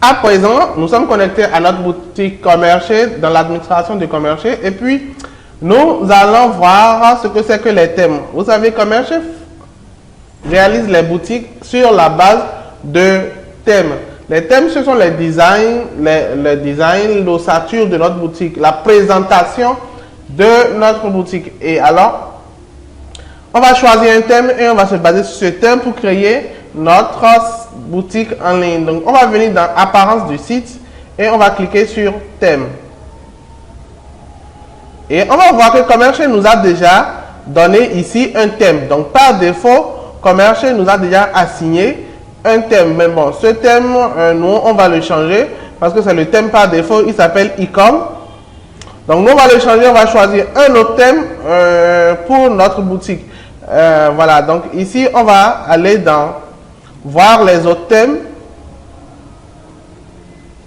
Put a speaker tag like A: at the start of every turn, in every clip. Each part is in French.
A: À présent, nous sommes connectés à notre boutique Commerché dans l'administration de Commerché et puis nous allons voir ce que c'est que les thèmes. Vous savez, Commerché réalise les boutiques sur la base de thèmes. Les thèmes, ce sont les designs, l'ossature de notre boutique, la présentation de notre boutique. Et alors, on va choisir un thème et on va se baser sur ce thème pour créer notre boutique en ligne. Donc, on va venir dans apparence du site et on va cliquer sur thème. Et on va voir que Commerché nous a déjà donné ici un thème. Donc, par défaut, Commerché nous a déjà assigné un thème. Mais bon, ce thème, nous, on va le changer parce que c'est le thème par défaut. Il s'appelle e-com. Donc, nous, on va le changer. On va choisir un autre thème pour notre boutique. Voilà. Donc, ici, on va aller dans voir les autres thèmes.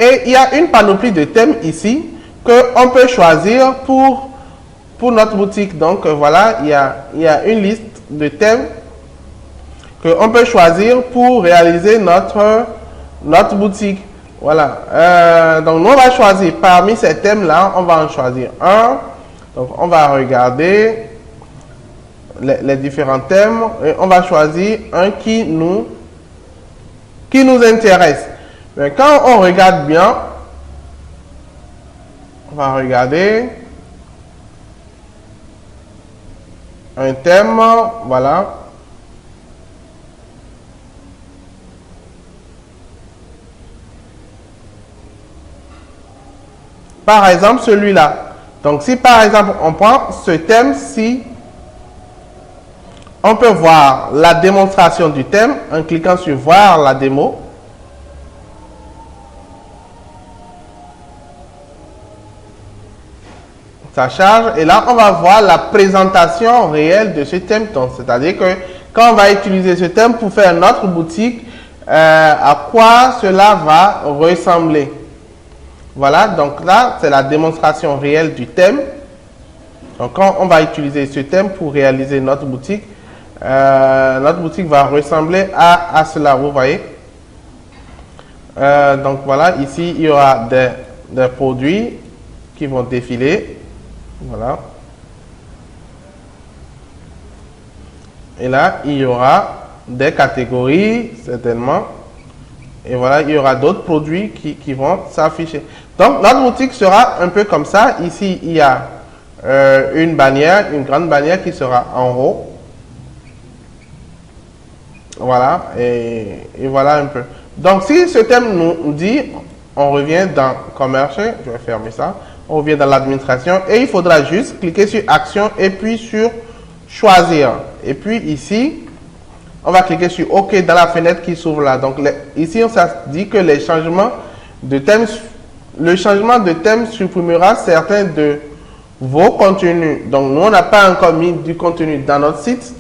A: Et il y a une panoplie de thèmes ici qu'on peut choisir pour notre boutique. Donc, voilà, il y a une liste de thèmes qu'on peut choisir pour réaliser notre boutique. Voilà. Donc, nous, on va choisir parmi ces thèmes-là, on va en choisir un. Donc, on va regarder les différents thèmes et on va choisir un qui nous intéresse. Mais quand on regarde bien, on va regarder un thème, voilà. Par exemple, celui-là. Donc, si par exemple, on prend ce thème-ci, on peut voir la démonstration du thème en cliquant sur voir la démo. Ça charge et là, on va voir la présentation réelle de ce thème. C'est-à-dire que quand on va utiliser ce thème pour faire notre boutique, à quoi cela va ressembler. Voilà, donc là, c'est la démonstration réelle du thème. Donc, quand on va utiliser ce thème pour réaliser notre boutique va ressembler à cela, vous voyez. Donc, voilà, ici, il y aura des produits qui vont défiler. Voilà. Et là, il y aura des catégories, certainement. Et voilà, il y aura d'autres produits qui vont s'afficher. Donc, notre boutique sera un peu comme ça. Ici, il y a une bannière, une grande bannière qui sera en haut. Voilà, et voilà un peu. Donc, si ce thème nous dit, on revient dans Commerché, je vais fermer ça. On revient dans l'administration et il faudra juste cliquer sur Action et puis sur Choisir. Et puis ici, on va cliquer sur OK dans la fenêtre qui s'ouvre là. Donc ici, on s'est dit que le changement de thème supprimera certains de vos contenus. Donc nous, on n'a pas encore mis du contenu dans notre site.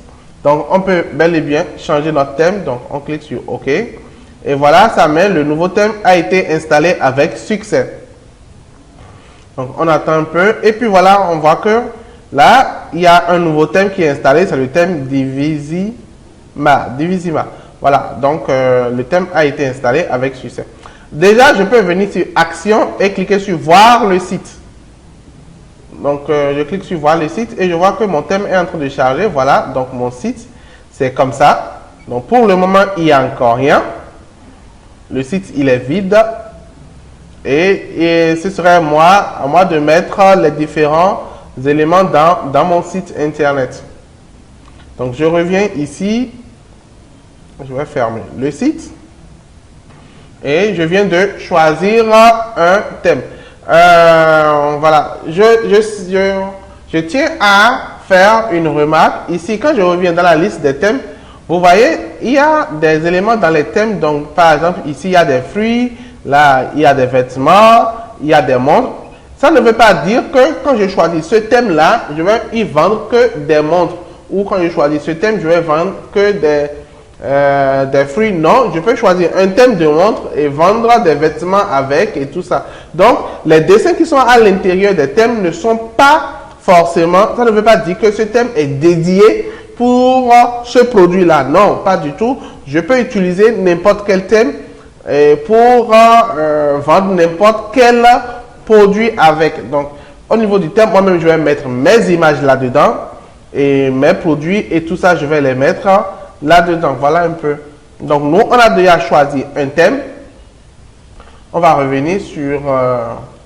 A: Donc on peut bel et bien changer notre thème. Donc on clique sur OK. Et voilà, ça met le nouveau thème a été installé avec succès. Donc, on attend un peu. Et puis, voilà, on voit que là, il y a un nouveau thème qui est installé. C'est le thème Divisima. Voilà. Donc, le thème a été installé avec succès. Déjà, je peux venir sur Action et cliquer sur Voir le site. Donc, je clique sur Voir le site et je vois que mon thème est en train de charger. Voilà. Donc, mon site, c'est comme ça. Donc, pour le moment, il n'y a encore rien. Le site, il est vide. Et ce serait à moi de mettre les différents éléments dans mon site internet. Donc, je reviens ici. Je vais fermer le site. Et je viens de choisir un thème. Voilà. Je tiens à faire une remarque. Ici, quand je reviens dans la liste des thèmes, vous voyez, il y a des éléments dans les thèmes. Donc, par exemple, ici, il y a des fruits. Là, il y a des vêtements, il y a des montres. Ça ne veut pas dire que quand je choisis ce thème-là, je vais y vendre que des montres. Ou quand je choisis ce thème, je vais vendre que des fruits. Non, je peux choisir un thème de montre et vendre des vêtements avec et tout ça. Donc, les dessins qui sont à l'intérieur des thèmes ne sont pas forcément, ça ne veut pas dire que ce thème est dédié pour ce produit-là. Non, pas du tout. Je peux utiliser n'importe quel thème pour vendre n'importe quel produit avec. Donc, au niveau du thème, moi-même, je vais mettre mes images là-dedans et mes produits et tout ça, je vais les mettre là-dedans. Voilà un peu. Donc, nous, on a déjà choisi un thème. On va revenir sur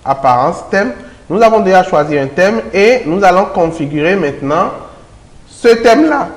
A: apparence thème. Nous avons déjà choisi un thème et nous allons configurer maintenant ce thème-là.